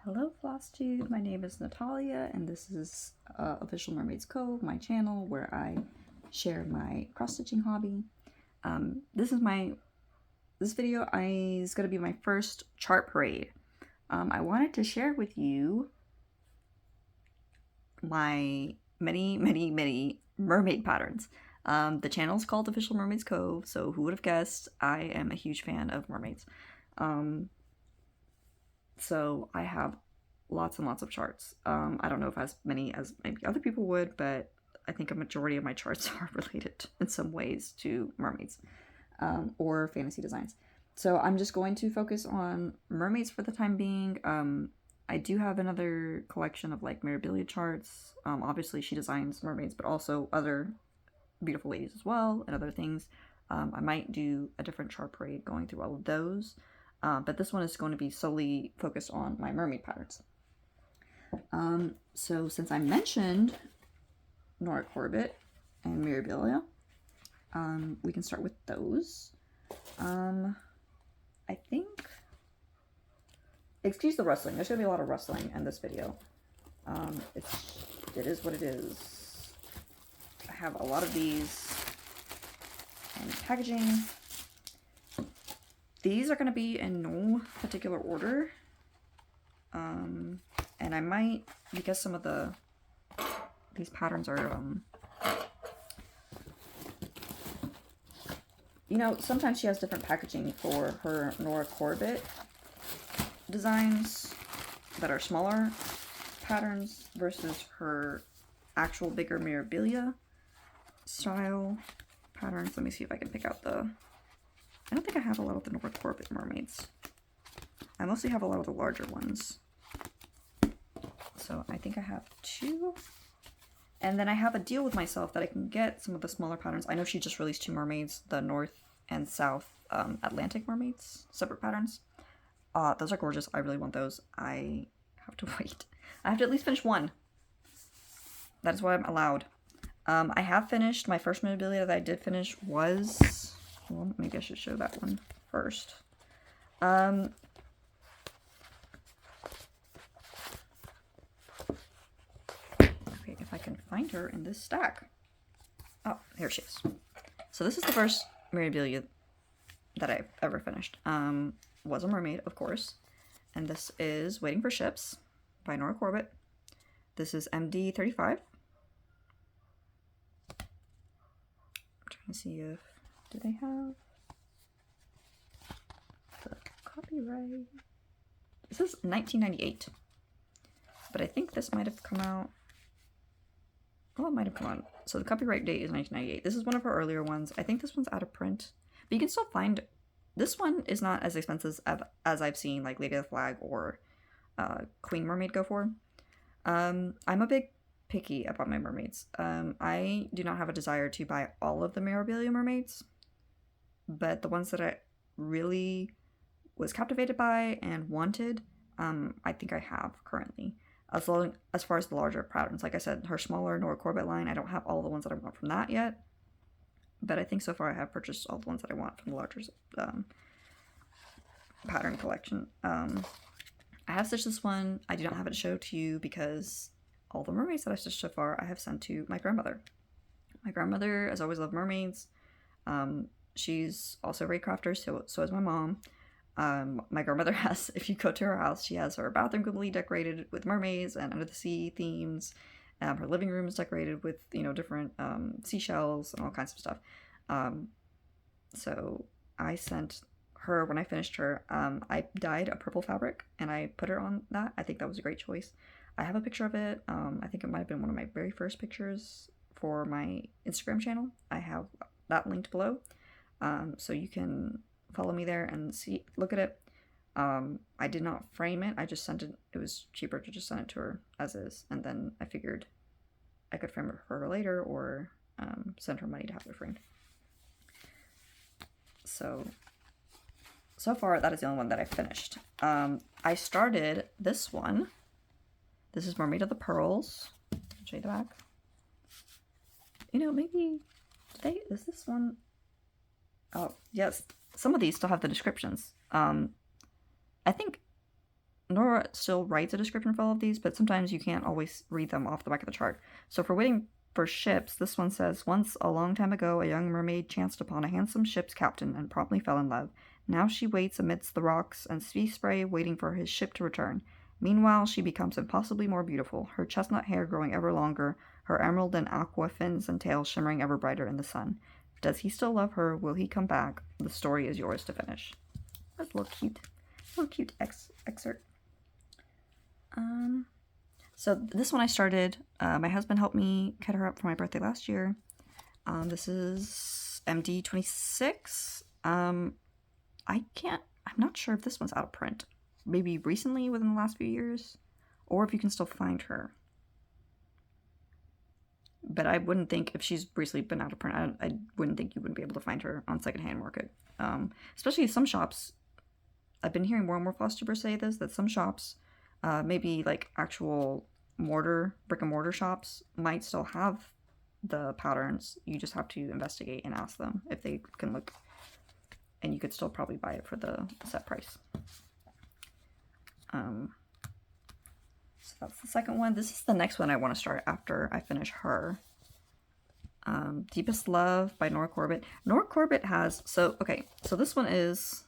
Hello Flosstube, my name is Natalia and this is Official Mermaid's Cove, my channel where I share my cross-stitching hobby. This video is going to be my first chart parade. I wanted to share with you my many mermaid patterns. The channel is called Official Mermaid's Cove, so who would have guessed I am a huge fan of mermaids. So I have lots and lots of charts. I don't know if as many as maybe other people would, but I think a majority of my charts are related in some ways to mermaids or fantasy designs. So I'm just going to focus on mermaids for the time being. I do have another collection of like memorabilia charts. Obviously she designs mermaids, but also other beautiful ladies as well and other things. I might do a different chart parade going through all of those. But this one is going to be solely focused on my mermaid patterns. So since I mentioned Nora Corbett and Mirabilia, we can start with those. I think, excuse the rustling, there's going to be a lot of rustling in this video. It is what it is. I have a lot of these in packaging. These are going to be in no particular order, and I might, because some of these patterns are, you know, sometimes she has different packaging for her Nora Corbett designs that are smaller patterns versus her actual bigger Mirabilia style patterns. Let me see if I can pick out I don't think I have a lot of the Nora Corbett mermaids. I mostly have a lot of the larger ones. So I think I have two. And then I have a deal with myself that I can get some of the smaller patterns. I know she just released two mermaids, the North and South Atlantic mermaids, separate patterns. Those are gorgeous. I really want those. I have to wait. I have to at least finish one. That is what I'm allowed. I have finished, my first memorabilia that I did finish was... Well, maybe I should show that one first. Okay, if I can find her in this stack. Oh, here she is. So this is the first memorabilia that I've ever finished. Was a mermaid, of course. And this is Waiting for Ships by Nora Corbett. This is MD 35. I'm trying to see if... Do they have the copyright? This is 1998, but I think this might have come out. Oh, it might have come out. So the copyright date is 1998. This is one of her earlier ones. I think this one's out of print, but you can still find. This one is not as expensive as I've seen like Lady of the Flag or Queen Mermaid go for. I'm a big picky about my mermaids. I do not have a desire to buy all of the memorabilia mermaids. But the ones that I really was captivated by and wanted, I think I have currently. As far as the larger patterns, like I said, her smaller Nora Corbett line, I don't have all the ones that I want from that yet. But I think so far I have purchased all the ones that I want from the larger pattern collection. I have stitched this one. I do not have it to show to you because all the mermaids that I've stitched so far I have sent to my grandmother. My grandmother has always loved mermaids. She's also a raid crafter, so is my mom. My grandmother has, if you go to her house, she has her bathroom completely decorated with mermaids and under the sea themes. Her living room is decorated with, you know, different seashells and all kinds of stuff. So I sent her, when I finished her, I dyed a purple fabric and I put her on that. I think that was a great choice. I have a picture of it. I think it might have been one of my very first pictures for my Instagram channel. I have that linked below. So you can follow me there and look at it. I did not frame it. I just sent it. It was cheaper to just send it to her as is. And then I figured I could frame it for her later or send her money to have it framed. So far that is the only one that I finished. I started this one. This is Mermaid of the Pearls. I'll show you the back. You know, maybe, is this one? Oh, yes. Some of these still have the descriptions. I think Nora still writes a description for all of these, but sometimes you can't always read them off the back of the chart. So for waiting for ships, this one says, once a long time ago, a young mermaid chanced upon a handsome ship's captain and promptly fell in love. Now she waits amidst the rocks and sea spray, waiting for his ship to return. Meanwhile, she becomes impossibly more beautiful, her chestnut hair growing ever longer, her emerald and aqua fins and tail shimmering ever brighter in the sun. Does he still love her? Will he come back? The story is yours to finish. That's a little cute excerpt. So this one I started. My husband helped me cut her up for my birthday last year. This is MD26. I'm not sure if this one's out of print. Maybe recently, within the last few years, or if you can still find her. But I wouldn't think, if she's recently been out of print, I wouldn't think you wouldn't be able to find her on secondhand market. Especially some shops. I've been hearing more and more Flosstubers say this, that some shops, maybe like actual brick and mortar shops, might still have the patterns. You just have to investigate and ask them if they can look. And you could still probably buy it for the set price. So that's the second one. This is the next one I want to start after I finish her. Deepest Love by Nora Corbett. Nora Corbett has, so this one is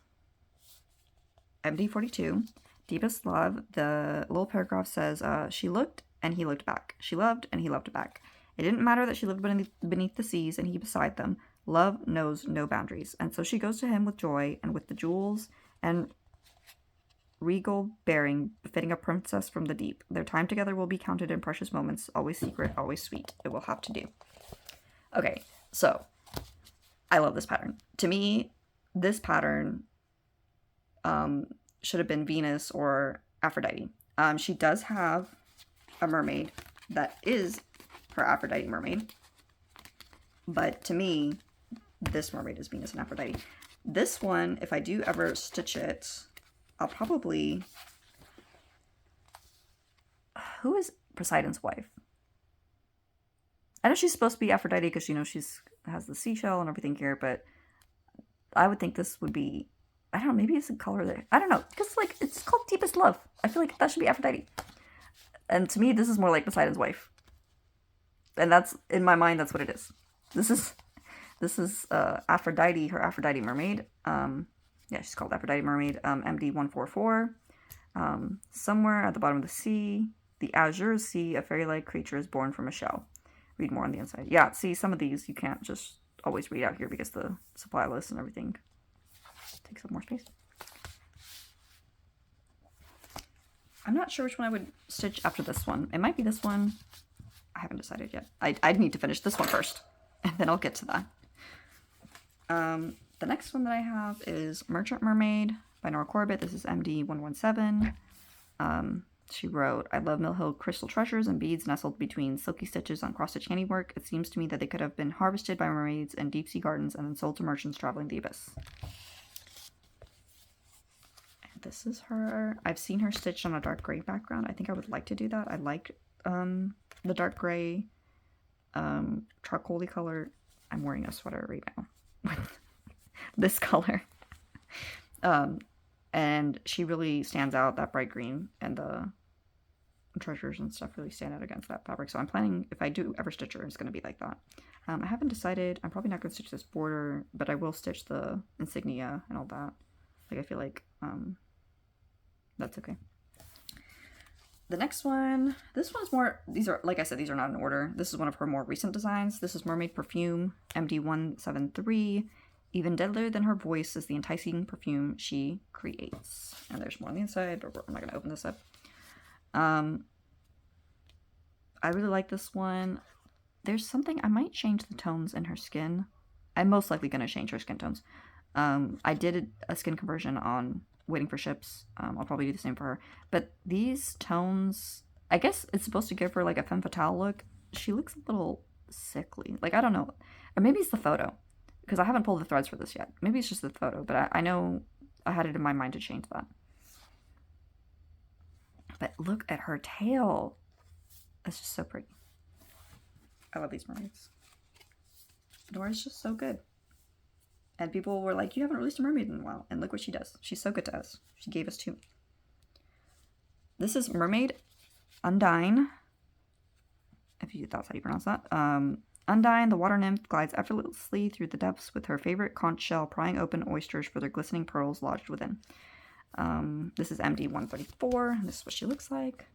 MD42. Deepest Love, the little paragraph says, she looked and he looked back. She loved and he loved back. It didn't matter that she lived beneath the seas and he beside them. Love knows no boundaries. And so she goes to him with joy and with the jewels and regal bearing befitting a princess from the deep. Their time together will be counted in precious moments, always secret, always sweet. It will have to do. Okay, so I love this pattern. To me, this pattern should have been Venus or Aphrodite. She does have a mermaid that is her Aphrodite mermaid, but to me, this mermaid is Venus and Aphrodite. This one, if I do ever stitch it, I'll probably... Who is Poseidon's wife? I know she's supposed to be Aphrodite because, you know, she's has the seashell and everything here, but I would think this would be... I don't know, maybe it's a color there. I don't know, because, like, it's called Deepest Love. I feel like that should be Aphrodite. And to me, this is more like Poseidon's wife. And that's, in my mind, that's what it is. This is Aphrodite, her Aphrodite mermaid. Yeah, she's called Aphrodite Mermaid, MD144. Somewhere at the bottom of the sea, the azure sea, a fairy-like creature is born from a shell. Read more on the inside. Yeah, see, some of these you can't just always read out here because the supply list and everything takes up more space. I'm not sure which one I would stitch after this one. It might be this one. I haven't decided yet. I'd need to finish this one first, and then I'll get to that. The next one that I have is Merchant Mermaid by Nora Corbett. This is MD117. She wrote, I love Mill Hill crystal treasures and beads nestled between silky stitches on cross-stitch handiwork. It seems to me that they could have been harvested by mermaids in deep sea gardens and then sold to merchants traveling the abyss. And this is her. I've seen her stitched on a dark gray background. I think I would like to do that. I like the dark gray, charcoal-y color. I'm wearing a sweater right now with this color. And she really stands out, that bright green, and the treasures and stuff really stand out against that fabric. So I'm planning, if I do ever stitch her, it's going to be like that. I haven't decided. I'm probably not going to stitch this border, but I will stitch the insignia and all that. Like, I feel like that's okay. The next one, this one's more, these are, like I said, these are not in order. This is one of her more recent designs. This is Mermaid Perfume, MD173. Even deadlier than her voice is the enticing perfume she creates. And there's more on the inside, but I'm not going to open this up. I really like this one. There's something, I might change the tones in her skin. I'm most likely going to change her skin tones. I did a skin conversion on Waiting for Ships. I'll probably do the same for her. But these tones, I guess it's supposed to give her like a femme fatale look. She looks a little sickly. Like, I don't know. Or maybe it's the photo. Because I haven't pulled the threads for this yet. Maybe it's just the photo, but I know I had it in my mind to change that. But look at her tail. It's just so pretty. I love these mermaids. Nora's just so good. And people were like, you haven't released a mermaid in a while. And look what she does. She's so good to us. She gave us two. This is Mermaid Undine. If that's how you pronounce that. Undine, the water nymph, glides effortlessly through the depths with her favorite conch shell, prying open oysters for their glistening pearls lodged within. This is MD 134. This is what she looks like.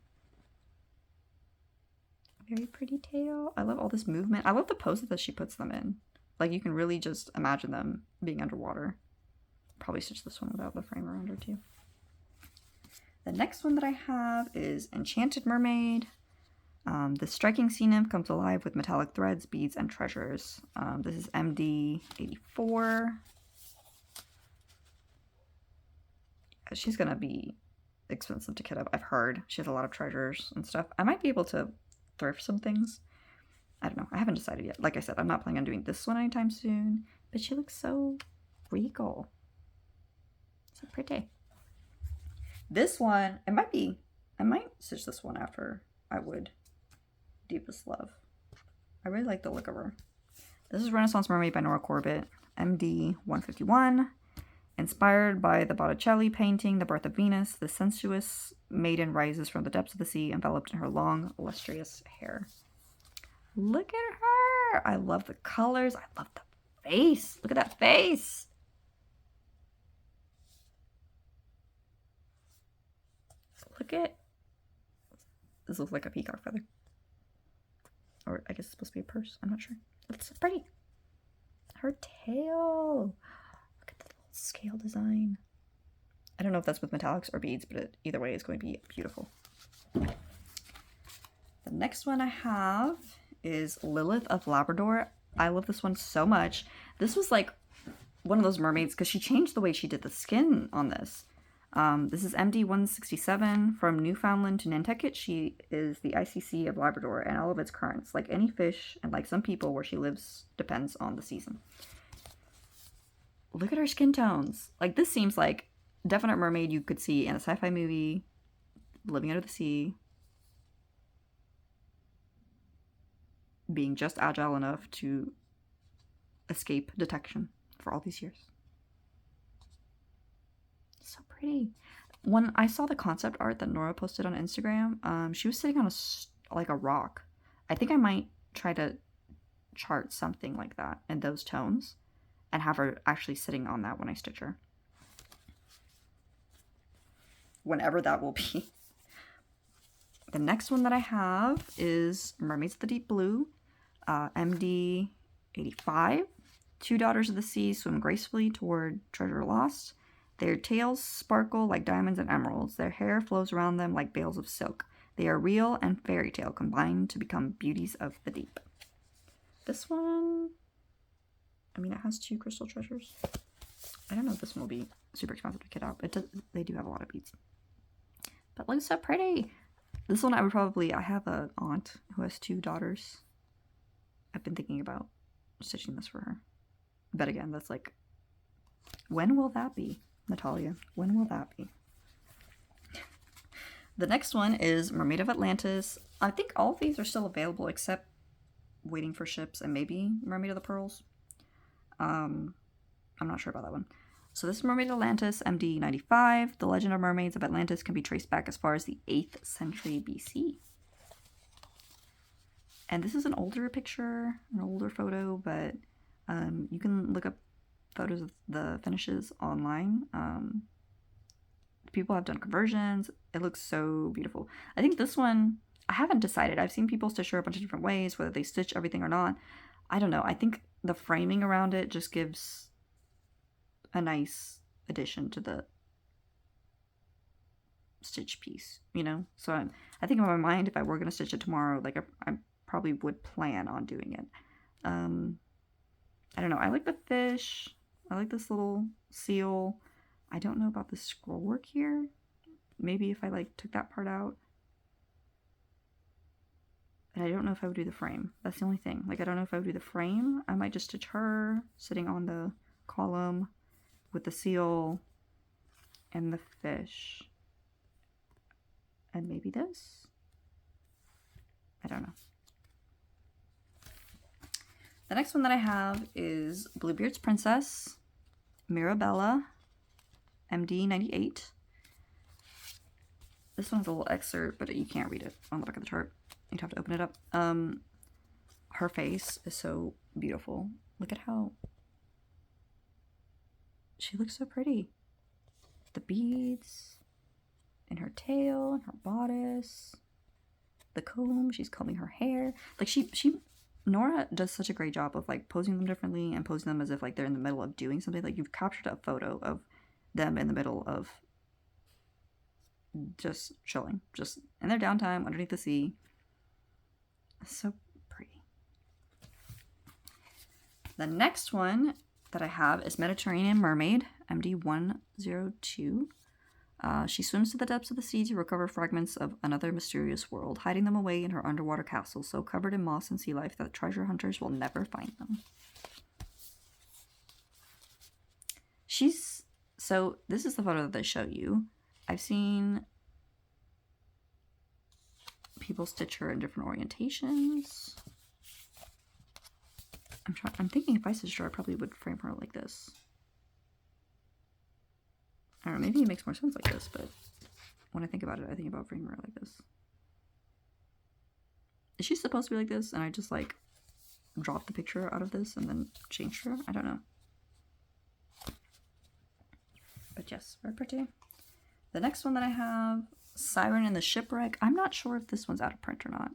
Very pretty tail. I love all this movement. I love the poses that she puts them in. Like, you can really just imagine them being underwater. Probably stitch this one without the frame around her too. The next one that I have is Enchanted Mermaid. The striking sea nymph comes alive with metallic threads, beads, and treasures. This is MD 84. She's gonna be expensive to kit up, I've heard. She has a lot of treasures and stuff. I might be able to thrift some things. I don't know. I haven't decided yet. Like I said, I'm not planning on doing this one anytime soon. But she looks so regal. So pretty. This one, I might stitch this one after I would Deepest Love. I really like the look of her. This is Renaissance Mermaid by Nora Corbett, MD 151. Inspired by the Botticelli painting, The Birth of Venus, the sensuous maiden rises from the depths of the sea, enveloped in her long, lustrous hair. Look at her! I love the colors. I love the face. Look at that face! Look at... This looks like a peacock feather. Or I guess it's supposed to be a purse. I'm not sure. It's so pretty. Her tail. Look at the little scale design. I don't know if that's with metallics or beads, but either way, it's going to be beautiful. The next one I have is Lilith of Labrador. I love this one so much. This was like one of those mermaids because she changed the way she did the skin on this. This is MD 167. From Newfoundland to Nantucket, she is the ICC of Labrador and all of its currents. Like any fish and like some people, where she lives depends on the season. Look at her skin tones. Like, this seems like definite mermaid you could see in a sci-fi movie, living under the sea, being just agile enough to escape detection for all these years. So pretty. When I saw the concept art that Nora posted on Instagram, she was sitting on a rock. I think I might try to chart something like that in those tones and have her actually sitting on that when I stitch her. Whenever that will be. The next one that I have is Mermaids of the Deep Blue, MD 85. Two daughters of the sea swim gracefully toward treasure lost. Their tails sparkle like diamonds and emeralds. Their hair flows around them like bales of silk. They are real and fairy tale combined to become beauties of the deep. This one, I mean, it has two crystal treasures. I don't know if this one will be super expensive to kit out. They do have a lot of beads. But looks so pretty. This one I have an aunt who has two daughters. I've been thinking about stitching this for her. But again, that's like, when will that be, Natalia? When will that be? The next one is Mermaid of Atlantis. I think all of these are still available except Waiting for Ships and maybe Mermaid of the Pearls. I'm not sure about that one. So this is Mermaid of Atlantis, MD 95. The legend of mermaids of Atlantis can be traced back as far as the 8th century BC. And this is an older picture, an older photo, but you can look up photos of the finishes online. People have done conversions. It looks so beautiful. I think this one, I haven't decided. I've seen people stitch her a bunch of different ways, whether they stitch everything or not. I don't know. I think the framing around it just gives a nice addition to the stitch piece, you know? So I think in my mind, if I were going to stitch it tomorrow, like I probably would plan on doing it. I don't know. I like the fish. I like this little seal. I don't know about the scroll work here. Maybe if I like took that part out. And I don't know if I would do the frame. That's the only thing. Like, I don't know if I would do the frame. I might just stitch her sitting on the column with the seal and the fish. And maybe this? I don't know. The next one that I have is Bluebeard's Princess, Mirabella, MD 98. This one's a little excerpt, but you can't read it on the back of the chart. You'd have to open it up. Her face is so beautiful. Look at how she looks so pretty. The beads in her tail and her bodice. The comb, she's combing her hair. Like Nora does such a great job of like posing them differently and posing them as if like they're in the middle of doing something. Like you've captured a photo of them in the middle of just chilling, just in their downtime underneath the sea. So pretty. The next one that I have is Mediterranean Mermaid, MD102. She swims to the depths of the sea to recover fragments of another mysterious world, hiding them away in her underwater castle, so covered in moss and sea life that treasure hunters will never find them. So this is the photo that they show you. I've seen people stitch her in different orientations. I'm thinking if I stitched her, I probably would frame her like this. I don't know, maybe it makes more sense like this, but when I think about it, I think about framing her like this. Is she supposed to be like this? And I just like dropped the picture out of this and then changed her? I don't know. But yes, very pretty. The next one that I have, Siren in the Shipwreck. I'm not sure if this one's out of print or not.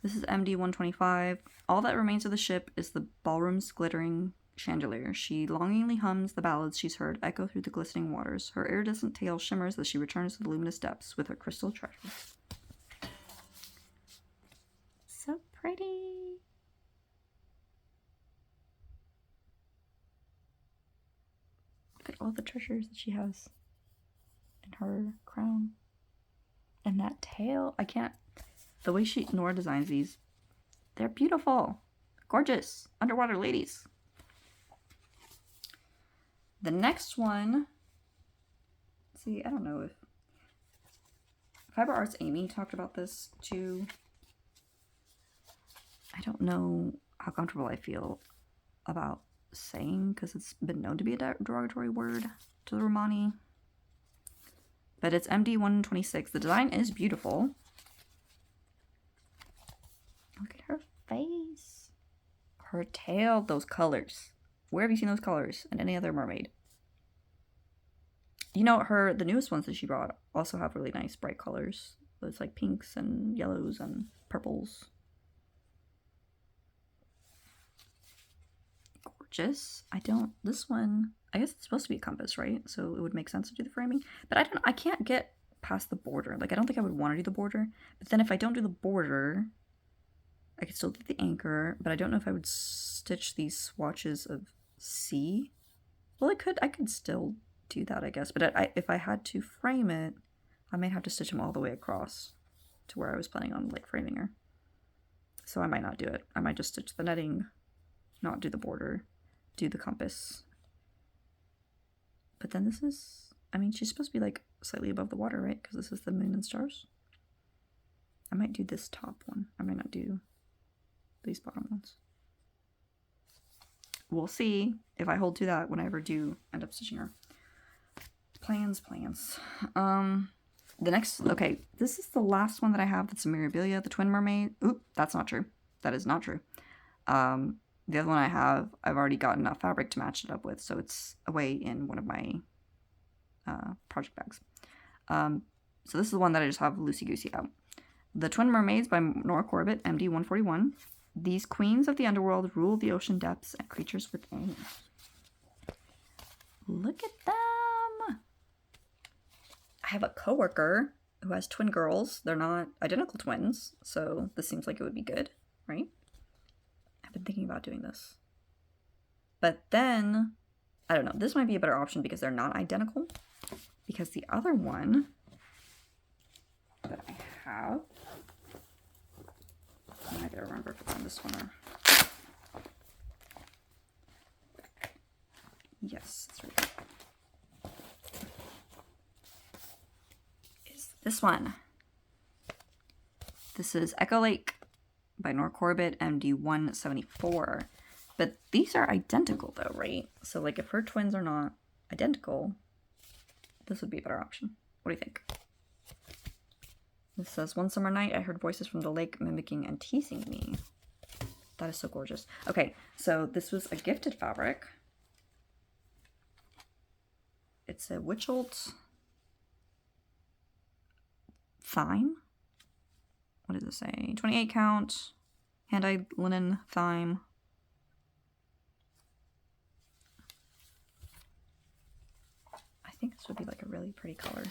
This is MD125. All that remains of the ship is the ballroom's glittering chandelier. She longingly hums the ballads she's heard echo through the glistening waters. Her iridescent tail shimmers as she returns to the luminous depths with her crystal treasures. So pretty. Look at all the treasures that she has in her crown. And that tail. I can't... The way Nora designs these, they're beautiful. Gorgeous. Underwater ladies. The next one, see, I don't know if Fiber Arts Amy talked about this too. I don't know how comfortable I feel about saying, because it's been known to be a derogatory word to the Romani. But it's MD126. The design is beautiful. Look at her face. Her tail, those colors. Where have you seen those colors in any other mermaid? You know, the newest ones that she brought also have really nice bright colors. It's like pinks and yellows and purples. Gorgeous. This one, I guess it's supposed to be a compass, right? So it would make sense to do the framing. But I can't get past the border. Like, I don't think I would want to do the border. But then if I don't do the border, I could still do the anchor, but I don't know if I would stitch these swatches of sea. Well, I could still do that, I guess. But if I had to frame it, I might have to stitch them all the way across to where I was planning on like framing her. So I might not do it. I might just stitch the netting, not do the border, do the compass. But then this is, I mean, she's supposed to be like slightly above the water, right? Because this is the moon and stars. I might do this top one. I might not do these bottom ones. We'll see if I hold to that when I ever do end up stitching her. Plans. The next, okay, this is the last one that I have that's a Mirabilia, the Twin Mermaid. Oop, that's not true. That is not true. The other one I have, I've already gotten enough fabric to match it up with, so it's away in one of my project bags. So this is the one that I just have loosey-goosey out. The Twin Mermaids by Nora Corbett, MD141. These queens of the underworld rule the ocean depths and creatures within. Look at them! I have a coworker who has twin girls. They're not identical twins, so this seems like it would be good, right? I've been thinking about doing this. But then, I don't know, this might be a better option because they're not identical. Because the other one that I have, I gotta remember if it's on this one or... Yes, it's right here. Is this one. This is Echo Lake by Nora Corbett, MD174. But these are identical though, right? So like if her twins are not identical, this would be a better option. What do you think? This says, one summer night I heard voices from the lake mimicking and teasing me. That is so gorgeous. Okay, so this was a gifted fabric. It's a Witchelt thyme. What does it say? 28 count, hand-dyed linen thyme. I think this would be like a really pretty color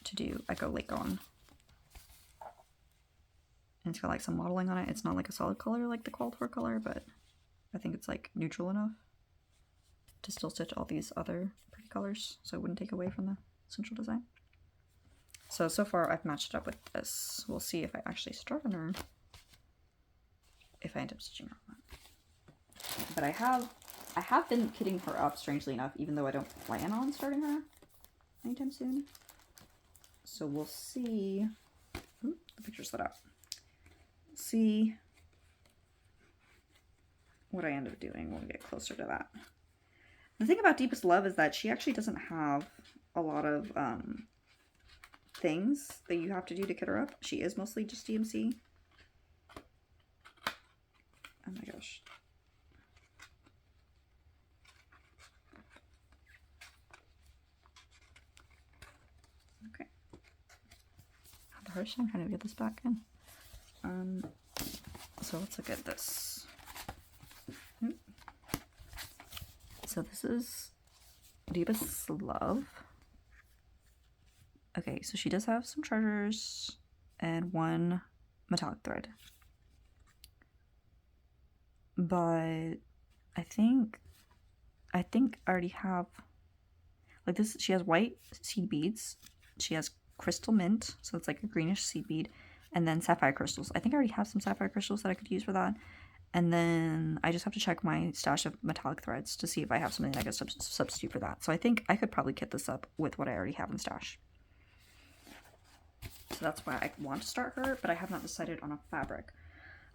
to do like a lake on. And it's got like some modeling on it. It's not like a solid color like the called for color, but I think it's like neutral enough to still stitch all these other pretty colors, so it wouldn't take away from the central design. So far I've matched it up with this. We'll see if I actually start on her, if I end up stitching her on that. But I have been kitting her up, strangely enough, even though I don't plan on starting her anytime soon. So we'll see. Ooh, the picture's lit up. See what I end up doing when we get closer to that. The thing about Deepest Love is that she actually doesn't have a lot of things that you have to do to kit her up. She is mostly just DMC. Oh my gosh. Okay. I have the hardest time trying to get this back in. So let's look at this. So this is Deepest Love. Okay, so she does have some treasures and one metallic thread. But I think I already have like this. She has white seed beads. She has crystal mint, so it's like a greenish seed bead, and then sapphire crystals. I think I already have some sapphire crystals that I could use for that. And then I just have to check my stash of metallic threads to see if I have something that I could substitute for that. So I think I could probably kit this up with what I already have in stash. So that's why I want to start her, but I have not decided on a fabric.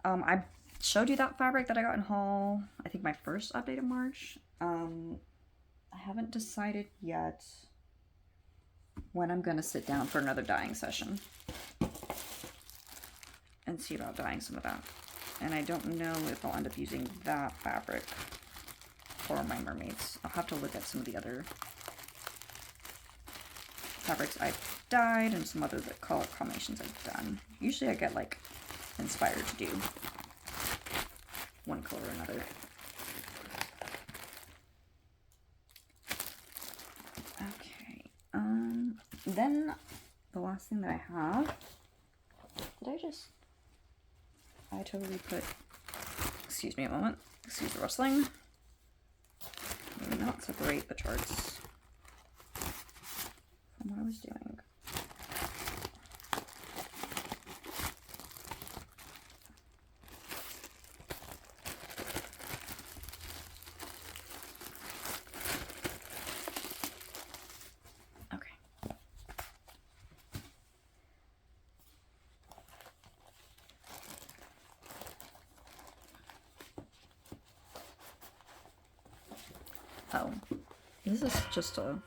I showed you that fabric that I got in haul, I think my first update in March. I haven't decided yet when I'm going to sit down for another dyeing session and see about dyeing some of that. And I don't know if I'll end up using that fabric for my mermaids. I'll have to look at some of the other fabrics I've dyed and some other color combinations I've done. Usually I get like inspired to do one color or another. Okay, then the last thing that I have, I totally put, excuse me a moment, excuse the rustling. Maybe not separate the charts from what I was doing. Oh, this is just a,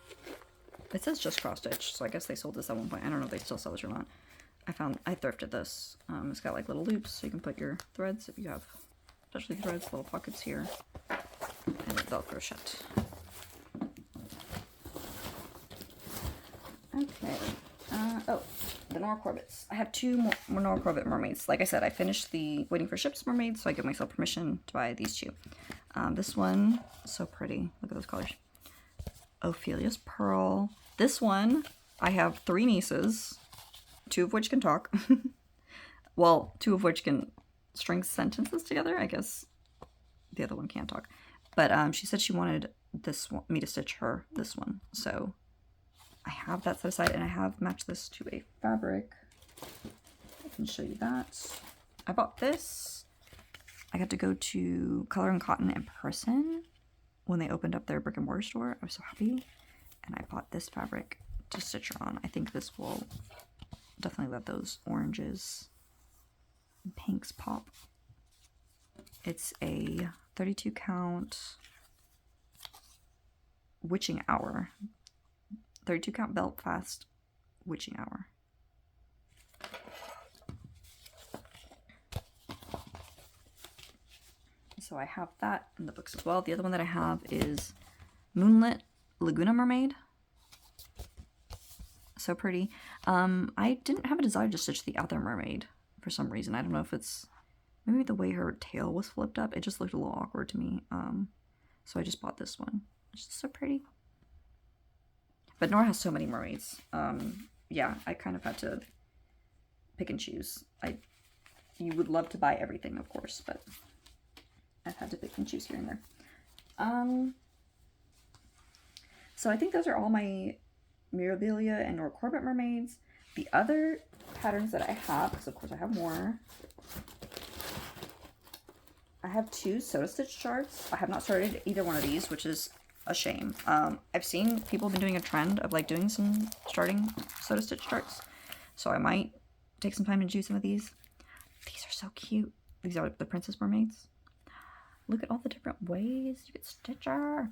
it says just cross stitch, so I guess they sold this at one point. I don't know if they still sell this or not. I thrifted this. It's got like little loops so you can put your threads if you have specialty threads, little pockets here, and a Velcro shut. Okay, oh, the Nora Corbett's. I have two more Nora Corbett mermaids. Like I said, I finished the Waiting for Ships mermaids, so I give myself permission to buy these two. This one, so pretty. Look at those colors. Ophelia's Pearl. This one, I have 3 nieces, 2 of which can talk. Well, 2 of which can string sentences together. I guess the other one can't talk. But she said she wanted this one, me to stitch her this one. So I have that set aside, and I have matched this to a fabric. I can show you that. I bought this. I got to go to Color and Cotton in person when they opened up their brick and mortar store. I was so happy. And I bought this fabric to stitch her on. I think this will definitely let those oranges and pinks pop. It's a 32 count witching hour. 32 count belt fast witching hour. So I have that in the books as well. The other one that I have is Moonlit Laguna Mermaid. So pretty. I didn't have a desire to stitch the other mermaid for some reason. I don't know if it's maybe the way her tail was flipped up. It just looked a little awkward to me. So I just bought this one. It's just so pretty. But Nora has so many mermaids. Yeah, I kind of had to pick and choose. You would love to buy everything, of course, but I've had to pick and choose here and there. So I think those are all my Mirabilia and Nora Corbett mermaids. The other patterns that I have, because of course I have more. I have 2 Soda Stitch charts. I have not started either one of these, which is a shame. I've seen people have been doing a trend of like doing some starting Soda Stitch charts. So I might take some time and do some of these. These are so cute. These are the Princess Mermaids. Look at all the different ways you could stitch her.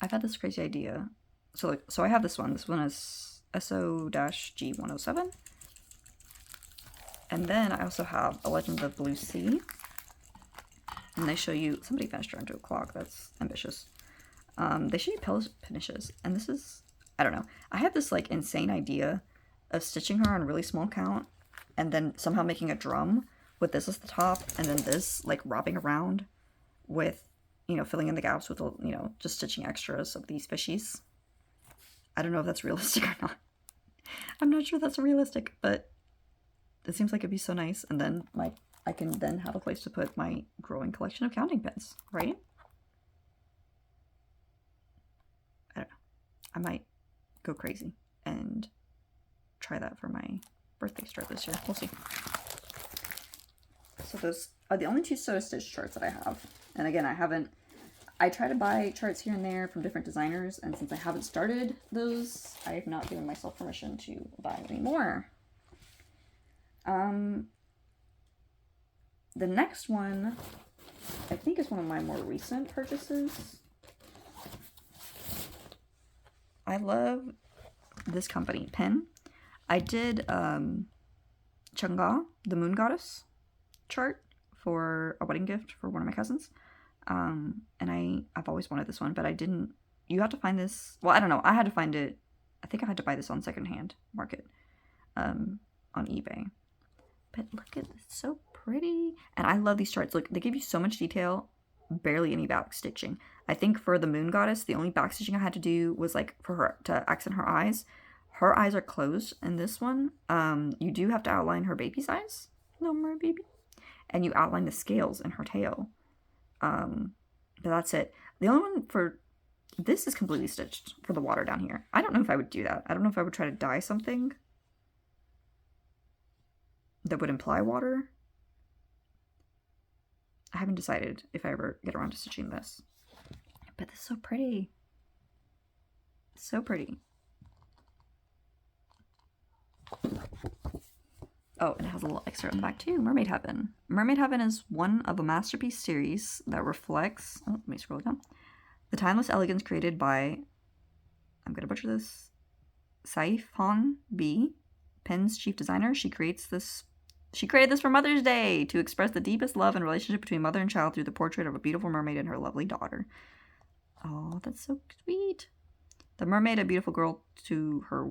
I've had this crazy idea. So I have this one. This one is SO-G107. And then I also have A Legend of Blue Sea. And they show you, somebody finished around 2 o'clock. That's ambitious. They show you finishes. And this is, I don't know. I had this like insane idea of stitching her on a really small count and then somehow making a drum with this as the top and then this like wrapping around with, you know, filling in the gaps with, you know, just stitching extras of these fishies. I don't know if that's realistic or not. I'm not sure that's realistic, but it seems like it'd be so nice. And then I can then have a place to put my growing collection of counting pens, right? I don't know. I might go crazy and try that for my birthday start this year. We'll see. So those are the only 2 Soda Stitch charts that I have. And again, I try to buy charts here and there from different designers, and since I haven't started those, I have not given myself permission to buy any more. The next one, I think, is one of my more recent purchases. I love this company, Pen. I did Chang'e, the Moon Goddess chart for a wedding gift for one of my cousins. And I've always wanted this one, but I didn't. You have to find this. Well, I don't know. I had to find it. I think I had to buy this on secondhand market, on eBay. But look at this, so pretty. And I love these charts. Look, they give you so much detail, barely any back stitching. I think for the Moon Goddess, the only back stitching I had to do was like for her to accent her eyes. Her eyes are closed in this one. You do have to outline her baby's eyes, little mermaid baby, and you outline the scales in her tail. But that's it. The only one for this is completely stitched for the water down here. I don't know if I would do that. I don't know if I would try to dye something that would imply water. I haven't decided if I ever get around to stitching this. But this is so pretty. So pretty. Oh, and it has a little extra on the back too. Mermaid Heaven. Mermaid Heaven is one of a masterpiece series that reflects, oh, let me scroll down, the timeless elegance created by, I'm gonna butcher this, Saifon B, Pen's chief designer. She created this for Mother's Day to express the deepest love and relationship between mother and child through the portrait of a beautiful mermaid and her lovely daughter. Oh, that's so sweet. The mermaid, a beautiful girl to her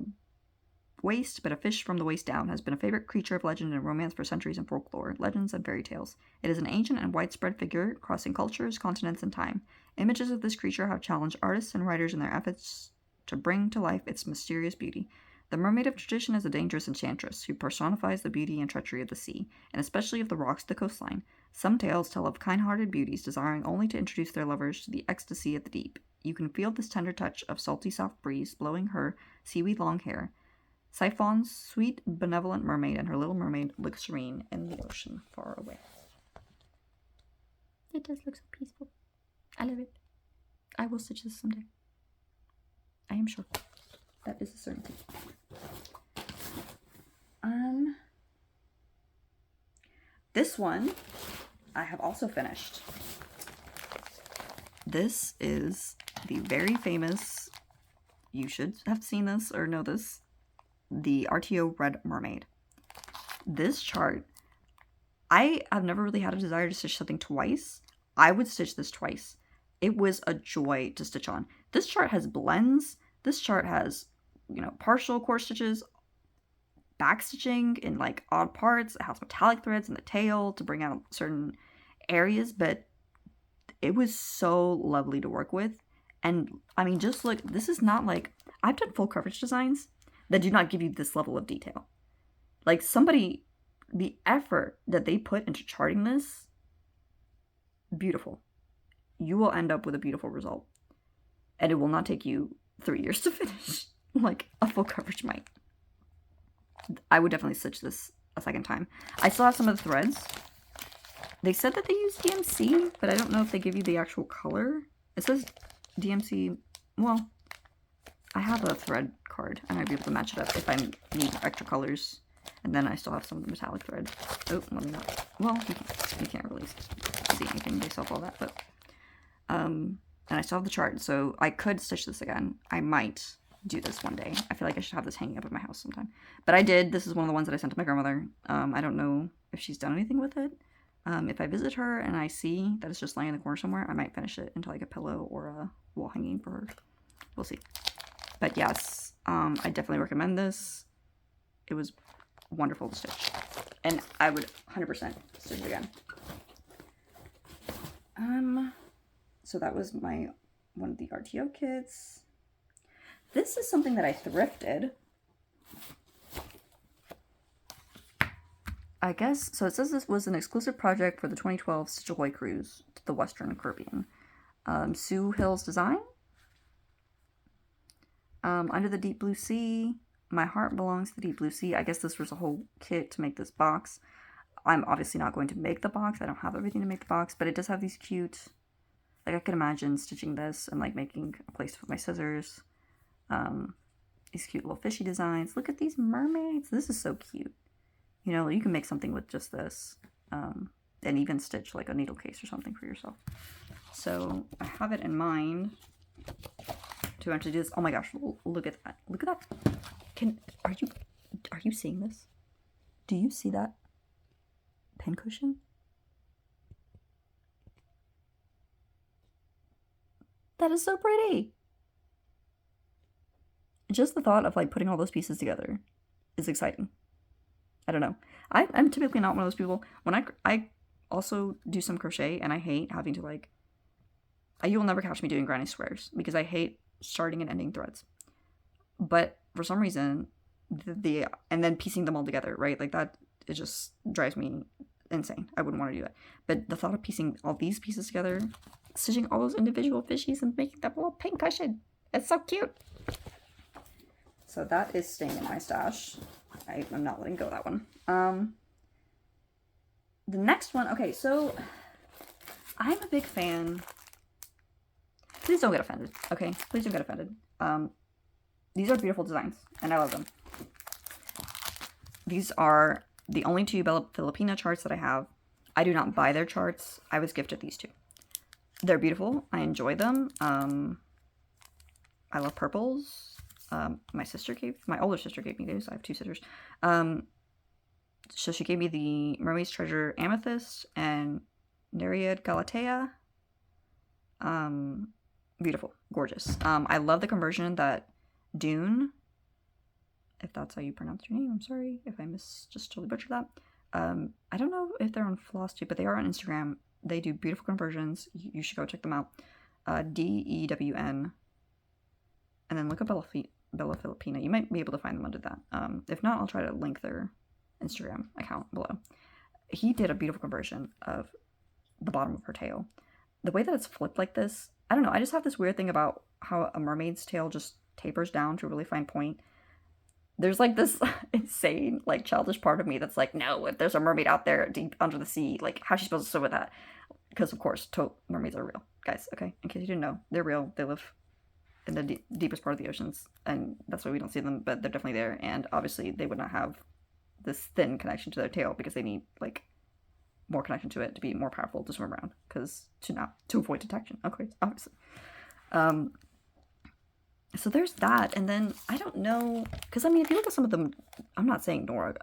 waist, but a fish from the waist down, has been a favorite creature of legend and romance for centuries in folklore, legends, and fairy tales. It is an ancient and widespread figure, crossing cultures, continents, and time. Images of this creature have challenged artists and writers in their efforts to bring to life its mysterious beauty. The mermaid of tradition is a dangerous enchantress who personifies the beauty and treachery of the sea, and especially of the rocks of the coastline. Some tales tell of kind-hearted beauties desiring only to introduce their lovers to the ecstasy of the deep. You can feel this tender touch of salty, soft breeze blowing her seaweed-long hair. Siphone's sweet, benevolent mermaid and her little mermaid look serene in the ocean far away. It does look so peaceful. I love it. I will stitch this someday. I am sure. That is a certainty. This one I have also finished. This is the very famous, you should have seen this or know this, the RTO Red Mermaid. This chart, I have never really had a desire to stitch something twice. I would stitch this twice. It was a joy to stitch on. This chart has blends. This chart has, partial core stitches, back stitching in like odd parts. It has metallic threads in the tail to bring out certain areas, but it was so lovely to work with. And I mean, just look, this is not like, I've done full coverage designs that do not give you this level of detail. Like the effort that they put into charting this, beautiful. You will end up with a beautiful result. And it will not take you 3 years to finish, like a full coverage might. I would definitely stitch this a second time. I still have some of the threads. They said that they use DMC, but I don't know if they give you the actual color. It says DMC, well, I have a thread card. I might be able to match it up if I need extra colors. And then I still have some of the metallic thread. Oh, let me not. Well, you can't really see anything based off all that, but and I still have the chart, so I could stitch this again. I might do this one day. I feel like I should have this hanging up in my house sometime. But I did. This is one of the ones that I sent to my grandmother. I don't know if she's done anything with it. If I visit her and I see that it's just laying in the corner somewhere, I might finish it into like a pillow or a wall hanging for her. We'll see. But yes, I definitely recommend this. It was wonderful to stitch. And I would 100% stitch it again. So that was one of the RTO kits. This is something that I thrifted. I guess, so it says this was an exclusive project for the 2012 Stitch Ahoy cruise to the Western Caribbean. Sue Hill's design. Under the Deep Blue Sea. My heart belongs to the Deep Blue Sea. I guess this was a whole kit to make this box. I'm obviously not going to make the box. I don't have everything to make the box, but it does have these cute, like I could imagine stitching this and like making a place with my scissors. These cute little fishy designs. Look at these mermaids. This is so cute. You can make something with just this, and even stitch like a needle case or something for yourself. So I have it in mind to actually do this. Oh my gosh, look at that. Look at that. Are you seeing this? Do you see that pincushion? That is so pretty. Just the thought of like putting all those pieces together is exciting. I don't know. I'm typically not one of those people. When I also do some crochet, and I hate having to like, you will never catch me doing granny squares because I hate starting and ending threads. But for some reason, and then piecing them all together, right? Like that, it just drives me insane. I wouldn't want to do that. But the thought of piecing all these pieces together, stitching all those individual fishies and making that little pincushion, it's so cute. So that is staying in my stash. I'm not letting go of that one. The next one, okay, so I'm a big fan. Please don't get offended, okay? Please don't get offended. These are beautiful designs, and I love them. These are the only two Bella Filipina charts that I have. I do not buy their charts. I was gifted these two. They're beautiful. I enjoy them. I love purples. My older sister gave me these. I have two sisters. So she gave me the Mermaid's Treasure Amethyst and Nereid Galatea. Beautiful. Gorgeous. I love the conversion that Dune, if that's how you pronounce your name, I'm sorry if I just totally butchered that. I don't know if they're on Flosstube, but they are on Instagram. They do beautiful conversions. You should go check them out. DEWN. And then look up Bella Filipina. You might be able to find them under that. If not, I'll try to link their Instagram account below. He did a beautiful conversion of the bottom of her tail. The way that it's flipped like this, I don't know. I just have this weird thing about how a mermaid's tail just tapers down to a really fine point. There's like this insane, like childish part of me that's like, no, if there's a mermaid out there deep under the sea, like how's she supposed to swim with that? Because of course, mermaids are real, guys. Okay, in case you didn't know, they're real. They live in the deepest part of the oceans, and that's why we don't see them, but they're definitely there. And obviously they would not have this thin connection to their tail because they need like more connection to it to be more powerful to swim around, because to avoid detection, okay, obviously. So there's that, and then I don't know, because I mean, if you look at some of them, I'm not saying Nora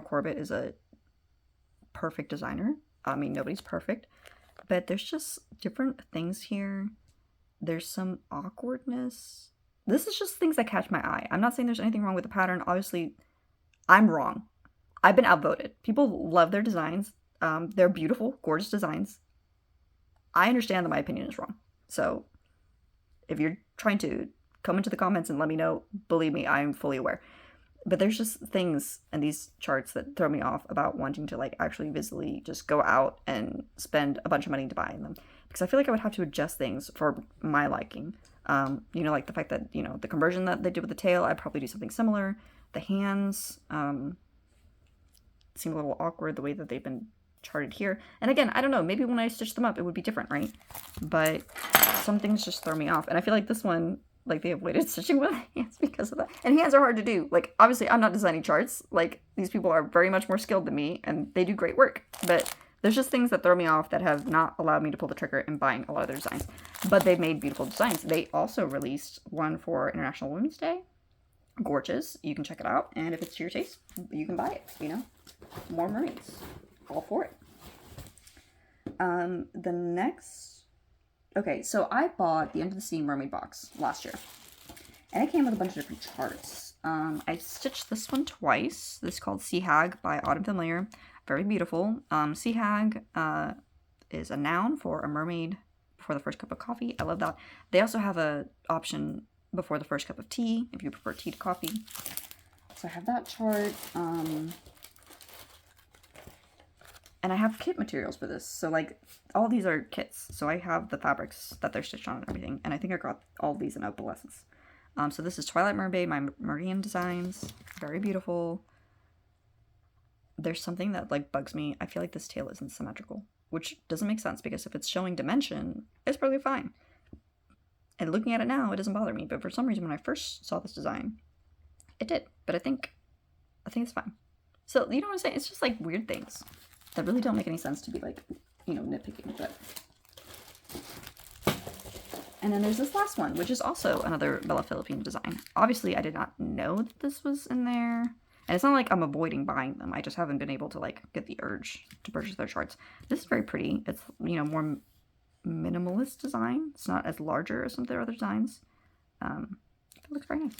Corbett is a perfect designer. I mean, nobody's perfect, But there's just different things here. There's some awkwardness. This is just things that catch my eye. I'm not saying there's anything wrong with the pattern. Obviously, I'm wrong. I've been outvoted. People love their designs. They're beautiful, gorgeous designs. I understand that my opinion is wrong. So if you're trying to come into the comments and let me know, believe me, I'm fully aware. But there's just things in these charts that throw me off about wanting to like actually visibly just go out and spend a bunch of money to buy them. Because I feel like I would have to adjust things for my liking. You know, like the fact that, you know, the conversion that they did with the tail, I'd probably do something similar. The hands seem a little awkward the way that they've been charted here. And again, I don't know, maybe when I stitch them up it would be different, right? But some things just throw me off. And I feel like this one, like, they avoided stitching with hands because of that. And hands are hard to do. Like, obviously, I'm not designing charts. Like, these people are very much more skilled than me, and they do great work. But there's just things that throw me off that have not allowed me to pull the trigger in buying a lot of their designs. But they've made beautiful designs. They also released one for International Women's Day. Gorgeous. You can check it out. And if it's to your taste, you can buy it, you know? More mermaids. All for it. The next... Okay, so I bought the End of the Sea Mermaid box last year. And it came with a bunch of different charts. I stitched this one twice. This is called Sea Hag by Autumn Familiar. Very beautiful. Sea Hag is a noun for a mermaid before the first cup of coffee. I love that. They also have an option before the first cup of tea, if you prefer tea to coffee. So I have that chart. And I have kit materials for this. So, like, all these are kits. So I have the fabrics that they're stitched on and everything. And I think I got all these in Opalescence. So this is Twilight Mermaid, my Marine designs. Very beautiful. There's something that, like, bugs me. I feel like this tail isn't symmetrical. Which doesn't make sense, because if it's showing dimension, it's probably fine. And looking at it now, it doesn't bother me. But for some reason, when I first saw this design, it did. But I think it's fine. So, you know what I'm saying? It's just, like, weird things that really don't make any sense to be, like, you know, nitpicking. But and then there's this last one, which is also another Bella Philippine design. Obviously, I did not know that this was in there. And it's not like I'm avoiding buying them. I just haven't been able to, like, get the urge to purchase their charts. This is very pretty. It's, you know, more minimalist design. It's not as larger as some of their other designs. It looks very nice.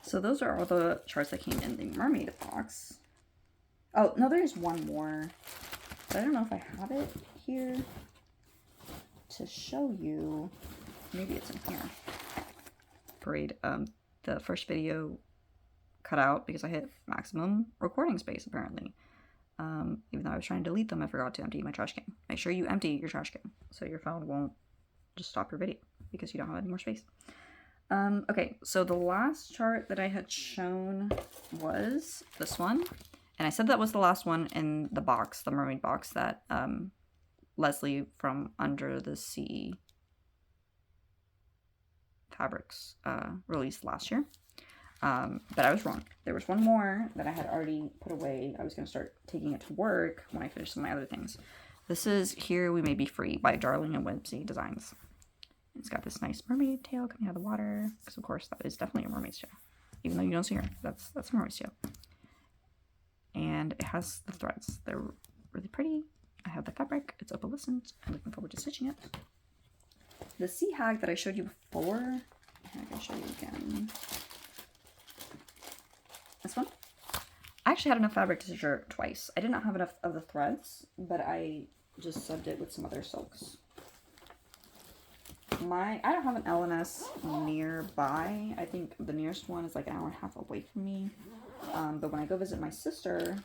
So those are all the charts that came in the Mermaid box. Oh, no, there's one more. But I don't know if I have it here to show you. Maybe it's in here. Parade. The first video cut out because I hit maximum recording space, apparently. Even though I was trying to delete them, I forgot to empty my trash can. Make sure you empty your trash can so your phone won't just stop your video because you don't have any more space. Okay, so the last chart that I had shown was this one. And I said that was the last one in the box, the Mermaid box that Leslie from Under the Sea Fabrics released last year. But I was wrong. There was one more that I had already put away. I was going to start taking it to work when I finished some of my other things. This is Here We May Be Free by Darling and Whimsy Designs. It's got this nice mermaid tail coming out of the water. Because, of course, that is definitely a mermaid's tail. Even though you don't see her. That's a mermaid's tail. And it has the threads. They're really pretty. I have the fabric. It's opalescent. I'm looking forward to stitching it. The Sea Hag that I showed you before. I can show you again. This one. I actually had enough fabric to stitch her twice. I did not have enough of the threads, but I just subbed it with some other silks. I don't have an LNS nearby. I think the nearest one is like an hour and a half away from me. But when I go visit my sister,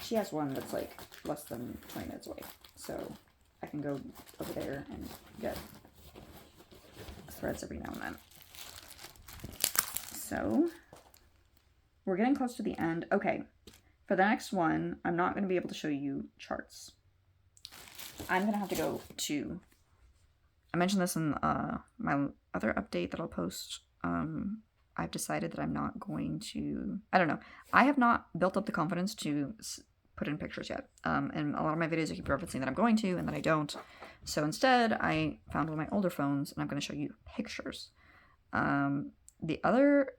she has one that's like less than 20 minutes away. So I can go over there and get threads every now and then. So we're getting close to the end. Okay, for the next one, I'm not going to be able to show you charts. I'm going to have to go to... I mentioned this in my other update that I'll post. I've decided that I'm not going to... I don't know. I have not built up the confidence to put in pictures yet. And a lot of my videos I keep referencing that I'm going to and that I don't. So instead, I found one of my older phones and I'm going to show you pictures. The other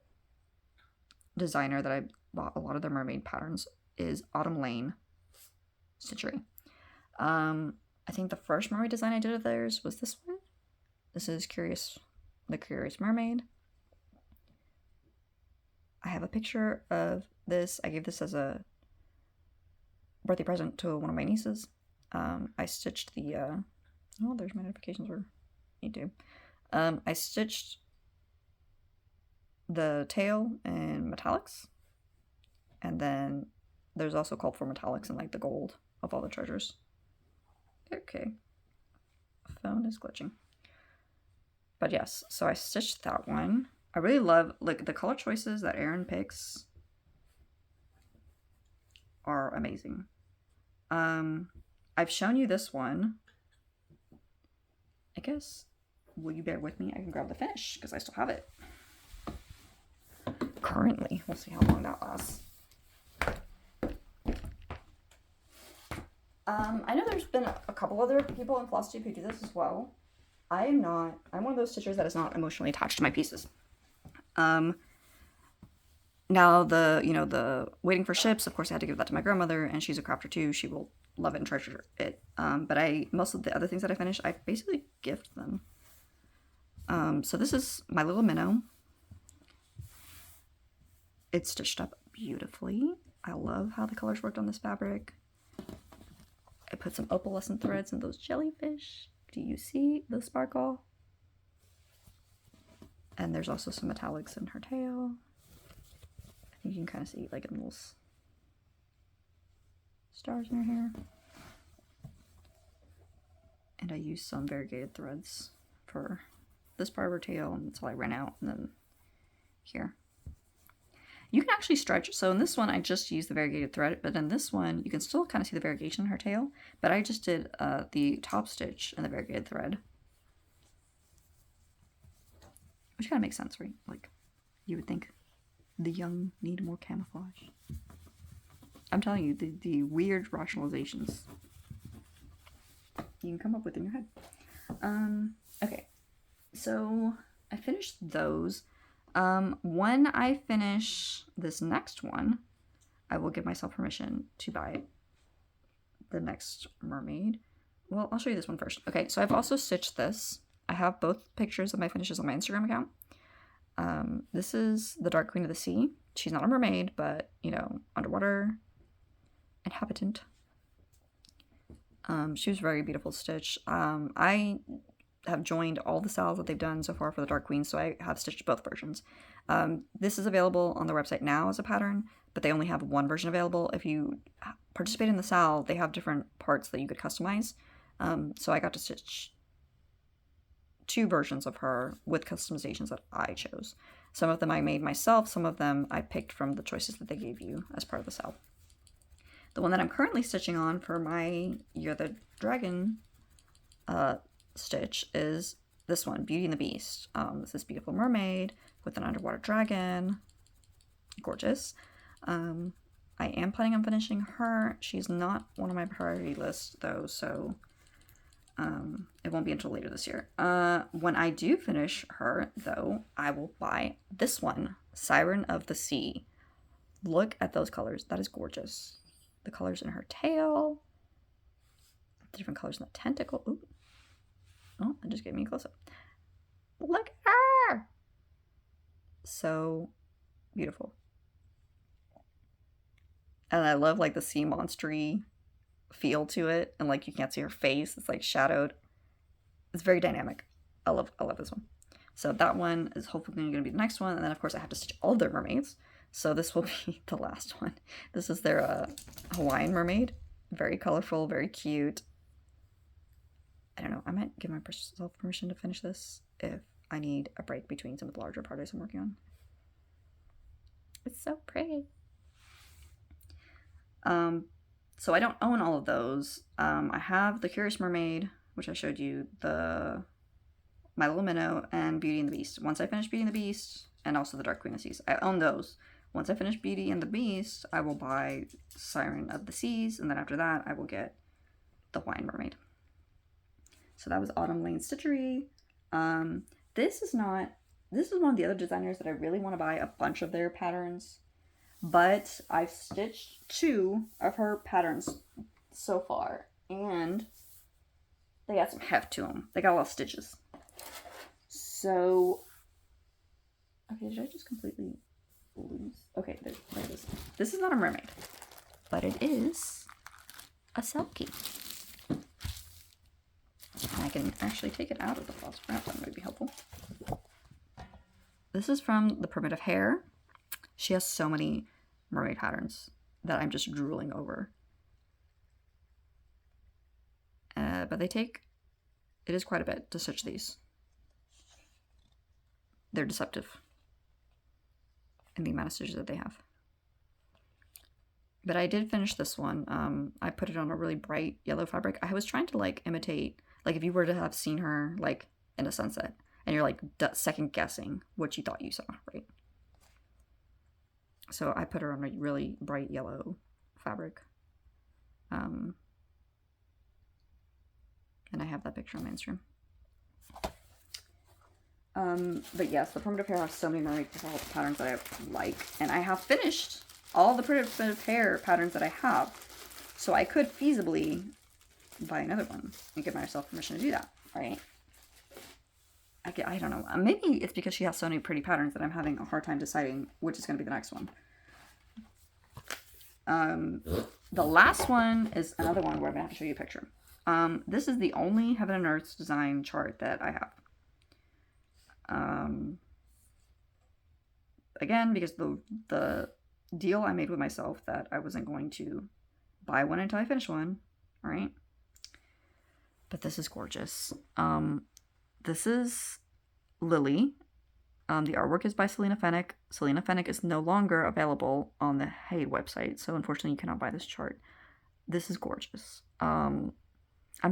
designer that I bought a lot of their mermaid patterns is Autumn Lane Stitchery. I think the first mermaid design I did of theirs was this one. This is the Curious Mermaid. I have a picture of this. I gave this as a birthday present to one of my nieces. I stitched the, oh, there's my notifications for YouTube. I stitched the tail in metallics. And then there's also called for metallics in like the gold of all the treasures. Okay. Phone is glitching. But yes, so I stitched that one. I really love, like, the color choices that Erin picks are amazing. I've shown you this one. I guess, will you bear with me? I can grab the finish because I still have it. Currently, we'll see how long that lasts. I know there's been a couple other people in Flosstube who do this as well. I'm one of those stitchers that is not emotionally attached to my pieces. Now the waiting for ships, of course I had to give that to my grandmother, and she's a crafter too. She will love it and treasure it. But most of the other things that I finish, I basically gift them. So this is my little minnow. It's stitched up beautifully. I love how the colors worked on this fabric. I put some opalescent threads in those jellyfish. Do you see the sparkle? And there's also some metallics in her tail. I think you can kind of see like in those stars in her hair. And I used some variegated threads for this part of her tail, and that's all I ran out. And then here. You can actually stretch. So in this one, I just used the variegated thread, but in this one, you can still kind of see the variegation in her tail. But I just did the top stitch in the variegated thread. Which kind of makes sense, right? Like, you would think the young need more camouflage. I'm telling you, the weird rationalizations you can come up with in your head. Okay, so I finished those. When I finish this next one, I will give myself permission to buy the next mermaid. Well, I'll show you this one first. Okay, so I've also stitched this. I have both pictures of my finishes on my Instagram account. This is the Dark Queen of the Sea. She's not a mermaid, but, you know, underwater inhabitant. She was very beautiful stitch. I have joined all the styles that they've done so far for the Dark Queen, so I have stitched both versions. This is available on their website now as a pattern, but they only have one version available. If you participate in the style, they have different parts that you could customize. So I got to stitch 2 versions of her with customizations that I chose. Some of them I made myself, some of them I picked from the choices that they gave you as part of the style. The one that I'm currently stitching on for my You're the Dragon stitch is this one, Beauty and the Beast. It's this beautiful mermaid with an underwater dragon. Gorgeous. I am planning on finishing her. She's not one of my priority lists though, so it won't be until later this year. When I do finish her though, I will buy this one, Siren of the Sea. Look at those colors. That is gorgeous. The colors in her tail, the different colors in the tentacle. Ooh. Oh, it just gave me a close-up. Look at her! So beautiful. And I love like the sea monster-y feel to it, and like you can't see her face. It's like shadowed. It's very dynamic. I love this one. So that one is hopefully going to be the next one, and then of course I have to stitch all their mermaids. So this will be the last one. This is their Hawaiian mermaid. Very colorful, very cute. I don't know, I might give myself permission to finish this if I need a break between some of the larger projects I'm working on. It's so pretty. So I don't own all of those. I have the Curious Mermaid, which I showed you, the My Little Minnow, and Beauty and the Beast. Once I finish Beauty and the Beast, and also the Dark Queen of the Seas, I own those. Once I finish Beauty and the Beast, I will buy Siren of the Seas, and then after that, I will get the Hawaiian Mermaid. So that was Autumn Lane Stitchery. This is one of the other designers that I really want to buy a bunch of their patterns, but I've stitched 2 of her patterns so far, and they got some heft to them. They got a lot of stitches. So, okay, did I just completely lose? Okay, there it is. This is not a mermaid, but it is a selkie. I can actually take it out of the floss wrap. That might be helpful. This is from the Primitive Hair. She has so many mermaid patterns that I'm just drooling over. But they take, it is quite a bit to stitch these. They're deceptive in the amount of stitches that they have. But I did finish this one. I put it on a really bright yellow fabric. I was trying to like imitate, like if you were to have seen her like in a sunset and you're like second guessing what you thought you saw, right? So I put her on a really bright yellow fabric. And I have that picture on my Instagram. But yes, the Primitive Hair has so many mermaid patterns that I like. And I have finished all the Primitive Hair patterns that I have. So I could feasibly buy another one and give myself permission to do that, right? I don't know. Maybe it's because she has so many pretty patterns that I'm having a hard time deciding which is going to be the next one. The last one is another one where I'm going to have to show you a picture. This is the only Heaven and Earth's design chart that I have. Again, because the deal I made with myself that I wasn't going to buy one until I finish one, right? But this is gorgeous. This is Lily. The artwork is by Selena Fennick. Selena Fennick is no longer available on the Hey website, so unfortunately you cannot buy this chart. This is gorgeous. I'm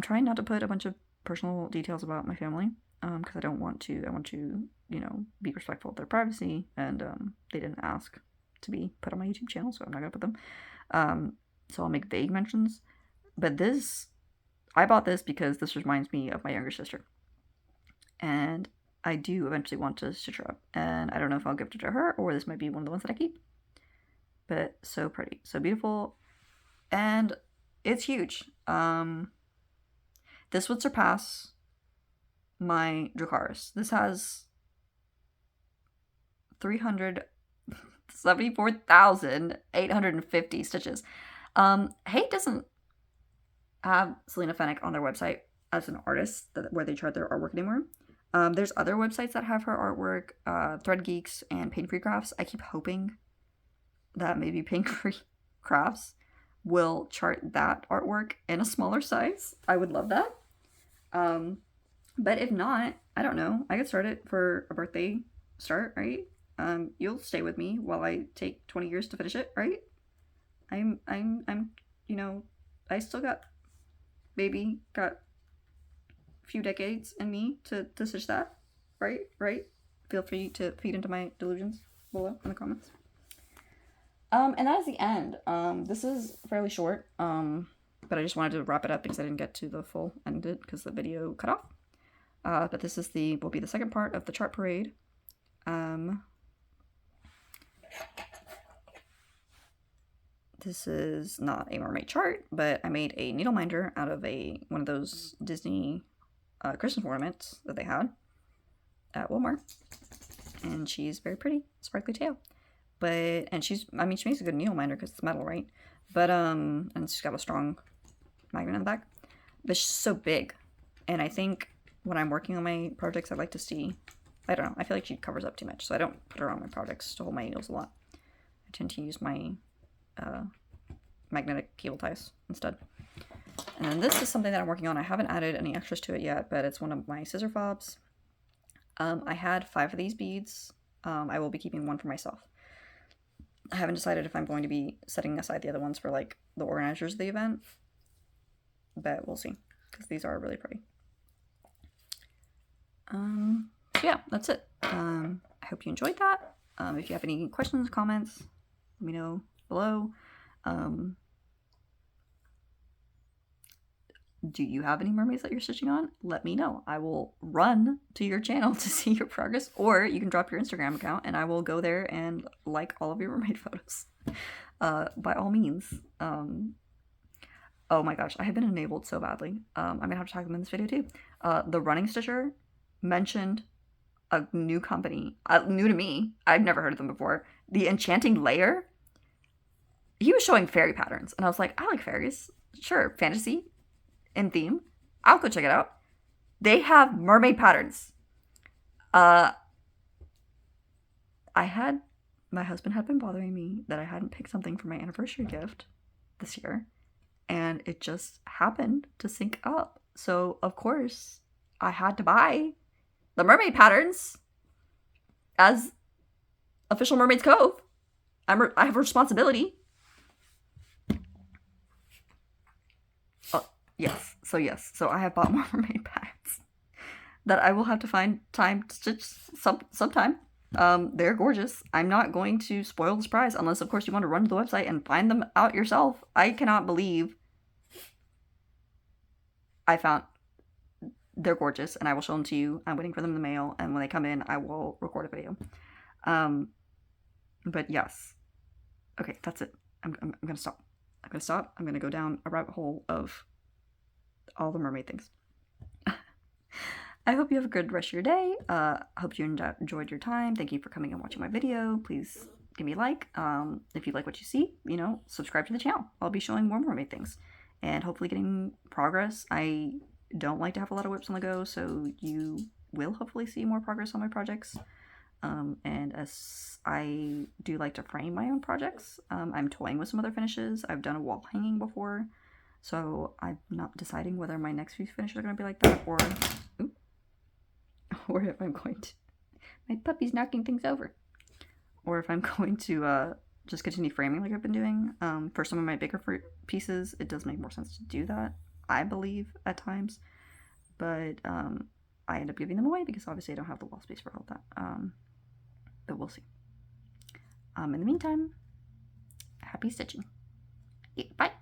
trying not to put a bunch of personal details about my family, because I want to, you know, be respectful of their privacy, and they didn't ask to be put on my YouTube channel, so I'm not gonna put them. So I'll make vague mentions. But I bought this because this reminds me of my younger sister, and I do eventually want to stitch her up, and I don't know if I'll gift it to her or this might be one of the ones that I keep. But so pretty, so beautiful, and it's huge. This would surpass my Dracarys. This has 374,850 stitches. Hey doesn't have Selena Fennick on their website as an artist where they chart their artwork anymore. There's other websites that have her artwork, Thread Geeks and Paint Free Crafts. I keep hoping that maybe Paint Free Crafts will chart that artwork in a smaller size. I would love that. But if not, I don't know. I could start it for a birthday start, right? You'll stay with me while I take 20 years to finish it, right? I'm, you know, I still got a few decades in me to stitch that, right? Feel free to feed into my delusions below in the comments. And that is the end. This is fairly short, but I just wanted to wrap it up because I didn't get to the full end because the video cut off. But this is will be the second part of the chart parade. This is not a mermaid chart, but I made a needle minder out of one of those Disney Christmas ornaments that they had at Walmart. And she's very pretty, sparkly tail. And she makes a good needle minder because it's metal, right? But, and she's got a strong magnet in the back. But she's so big. And I think when I'm working on my projects, I like to see, I don't know, I feel like she covers up too much. So I don't put her on my projects to hold my needles a lot. I tend to use my magnetic cable ties instead. And then this is something that I'm working on. I haven't added any extras to it yet, but it's one of my scissor fobs. I had 5 of these beads. I will be keeping one for myself. I haven't decided if I'm going to be setting aside the other ones for like the organizers of the event, but we'll see because these are really pretty. Yeah, that's it. I hope you enjoyed that. If you have any questions, comments, let me know below. Do you have any mermaids that you're stitching on? Let me know. I will run to your channel to see your progress, or you can drop your Instagram account and I will go there and like all of your mermaid photos. By all means. Oh my gosh, I have been enabled so badly. I'm gonna have to tag them in this video too. The running stitcher mentioned a new company, new to me. I've never heard of them before. The Enchanting Layer. He was showing fairy patterns, and I was like, I like fairies. Sure, fantasy in theme. I'll go check it out. They have mermaid patterns. My husband had been bothering me that I hadn't picked something for my anniversary gift this year, and it just happened to sync up. So, of course, I had to buy the mermaid patterns as official Mermaid's Cove. I have a responsibility. Oh, yes. So I have bought more mermaid patterns that I will have to find time to stitch sometime. They're gorgeous. I'm not going to spoil the surprise unless, of course, you want to run to the website and find them out yourself. I cannot believe I found... They're gorgeous, and I will show them to you. I'm waiting for them in the mail, and when they come in, I will record a video. But yes. Okay, that's it. I'm gonna stop. I'm gonna go down a rabbit hole of all the mermaid things. I hope you have a good rest of your day. I hope you enjoyed your time. Thank you for coming and watching my video. Please give me a like. If you like what you see, subscribe to the channel. I'll be showing more mermaid things and hopefully getting progress. I don't like to have a lot of whips on the go, so you will hopefully see more progress on my projects. And as I do like to frame my own projects, I'm toying with some other finishes. I've done a wall hanging before, so I'm not deciding whether my next few finishes are going to be like that, or if I'm going to... My puppy's knocking things over. Or if I'm going to just continue framing like I've been doing. For some of my bigger pieces, it does make more sense to do that, I believe, at times. But I end up giving them away because obviously I don't have the wall space for all that. But we'll see. In the meantime, happy stitching. Bye.